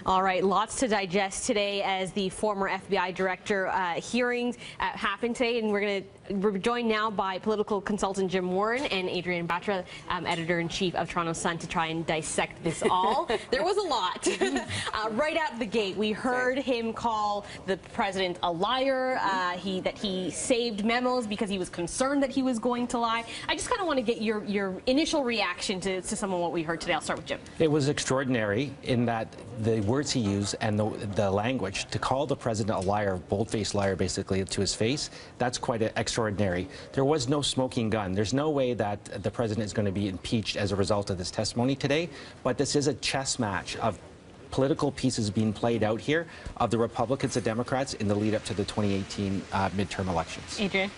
All right, lots to digest today as the former FBI director hearings happen today, and we're joined now by political consultant Jim Warren and Adrienne Batra, editor-in-chief of Toronto Sun, to try and dissect this all. There was a lot. Right out of the gate, we heard him call the president a liar, that he saved memos because he was concerned that he was going to lie. I just kind of want to get your initial reaction to some of what we heard today. I'll start with Jim. It was extraordinary in that the words he used and the language to call the president a liar, bold-faced liar, basically, to his face. That's quite extraordinary. There was no smoking gun. There's no way that the president is going to be impeached as a result of this testimony today. But this is a chess match of political pieces being played out here of the Republicans and Democrats in the lead up to the 2018 midterm elections. Adrienne?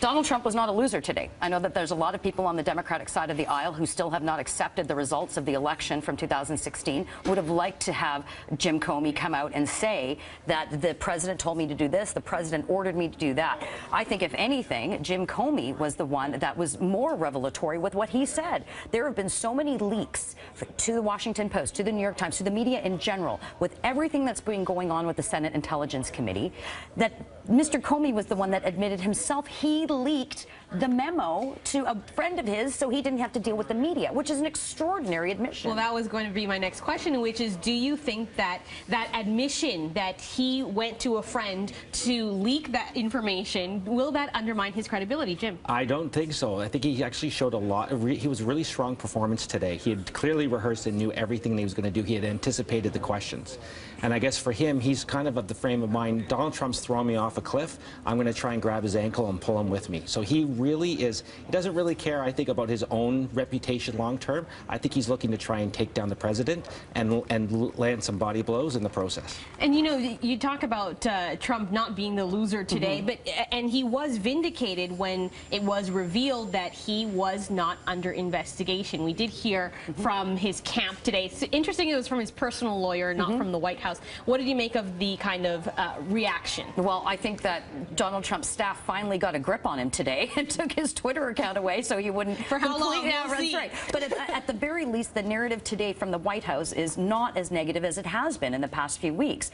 Donald Trump was not a loser today. I know that there's a lot of people on the Democratic side of the aisle who still have not accepted the results of the election from 2016, would have liked to have Jim Comey come out and say that the president told me to do this, the president ordered me to do that. I think, if anything, Jim Comey was the one that was more revelatory with what he said. There have been so many leaks to the Washington Post, to the New York Times, to the media in general, with everything that's been going on with the Senate Intelligence Committee, that Mr. Comey was the one that admitted himself he leaked the memo to a friend of his so he didn't have to deal with the media, which is an extraordinary admission. Well, that was going to be my next question, which is, do you think that that admission that he went to a friend to leak that information, will that undermine his credibility, Jim? I don't think so. I think he actually showed a lot. He was a really strong performance today. He had clearly rehearsed and knew everything that he was going to do. He had anticipated the questions. And I guess for him, he's kind of the frame of mind, Donald Trump's throwing me off a cliff. I'm going to try and grab his ankle and pull him with me. So he really is, he doesn't really care, I think, about his own reputation long term. I think he's looking to try and take down the president and land some body blows in the process. And you know, you talk about Trump not being the loser today, and he was vindicated when it was revealed that he was not under investigation. We did hear from his camp today. It's interesting, it was from his personal lawyer, not from the White House. What did you make of the kind of reaction? Well, I think that Donald Trump's staff finally got a grip on him today and took his Twitter account away so he wouldn't. For how long? We'll see. Right. But at the very least, the narrative today from the White House is not as negative as it has been in the past few weeks,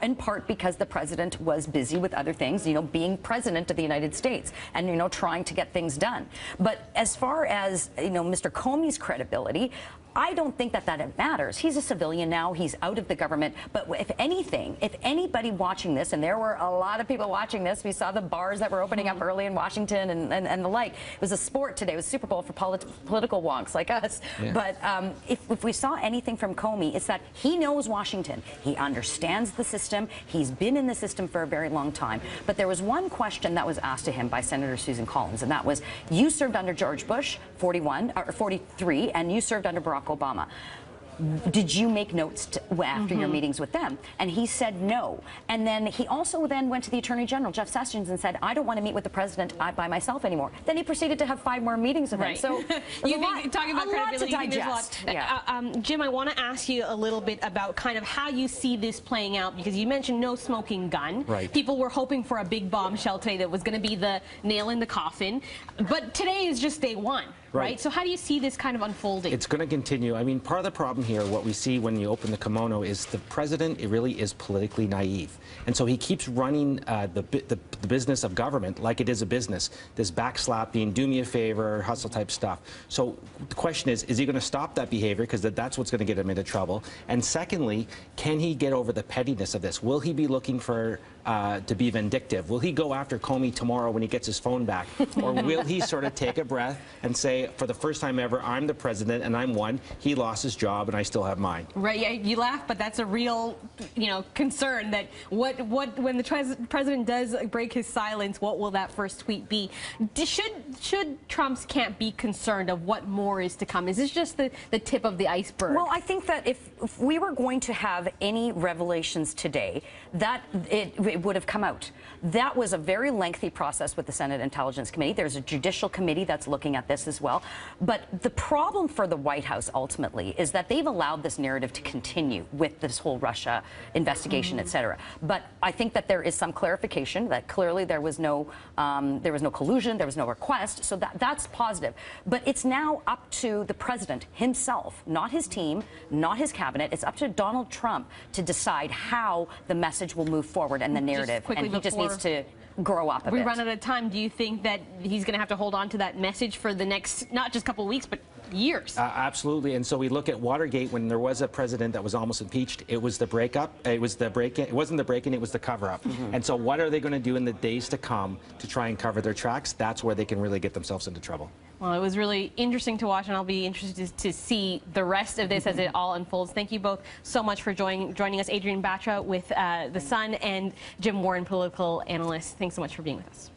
in part because the president was busy with other things, you know, being president of the United States and, you know, trying to get things done. But as far as, you know, Mr. Comey's credibility, I don't think that matters. He's a civilian now. He's out of the government. But if anything, if anybody watching this, and there were a lot of people watching this, we saw the bars that were opening up early in Washington and the like. It was a sport today. It was Super Bowl for political wonks like us. Yeah. But if we saw anything from Comey, it's that he knows Washington. He understands the system. He's been in the system for a very long time. But there was one question that was asked to him by Senator Susan Collins, and that was, you served under George Bush, 43, and you served under Barack Obama. Did you make notes after your meetings with them? And he said no. And then he also then went to the Attorney General, Jeff Sessions, and said, I don't want to meet with the president by myself anymore. Then he proceeded to have 5 more meetings with him. So you think, talking about credibility, there's a lot. Yeah. Jim, I want to ask you a little bit about kind of how you see this playing out, because you mentioned no smoking gun. Right. People were hoping for a big bombshell today that was going to be the nail in the coffin. But today is just day one. Right. So how do you see this kind of unfolding? It's going to continue. I mean, part of the problem here, what we see when you open the kimono, is the president, it really is politically naive. And so he keeps running the business of government like it is a business. This backslapping, do me a favor, hustle type stuff. So the question is he going to stop that behavior? Because that's what's going to get him into trouble. And secondly, can he get over the pettiness of this? Will he be looking for to be vindictive? Will he go after Comey tomorrow when he gets his phone back? Or will he sort of take a breath and say, for the first time ever, I'm the president and I'm one. He lost his job and I still have mine. Right. Yeah, you laugh, but that's a real, you know, concern that when the president does break his silence, what will that first tweet be? Should Trump's camp be concerned of what more is to come? Is this just the tip of the iceberg? Well, I think that if we were going to have any revelations today, that it it would have come out. That was a very lengthy process with the Senate Intelligence Committee. There's a judicial committee that's looking at this as well. But the problem for the White House ultimately is that they've allowed this narrative to continue with this whole Russia investigation, et cetera. But I think that there is some clarification that clearly there was no collusion, there was no request, so that's positive. But it's now up to the president himself, not his team, not his cabinet. It's up to Donald Trump to decide how the message will move forward and the narrative. And he just needs to grow up a bit. We run out of time. Do you think that he's going to have to hold on to that message for the next, not just couple of weeks, but years? Absolutely. And so we look at Watergate. When there was a president that was almost impeached, it was the breakup. It was the break-in. It wasn't the break-in. It was the cover-up. And so what are they going to do in the days to come to try and cover their tracks? That's where they can really get themselves into trouble. Well, it was really interesting to watch, and I'll be interested to see the rest of this as it all unfolds. Thank you both so much for joining us. Adrienne Batra with The Sun and Jim Warren, political analyst. Thanks so much for being with us.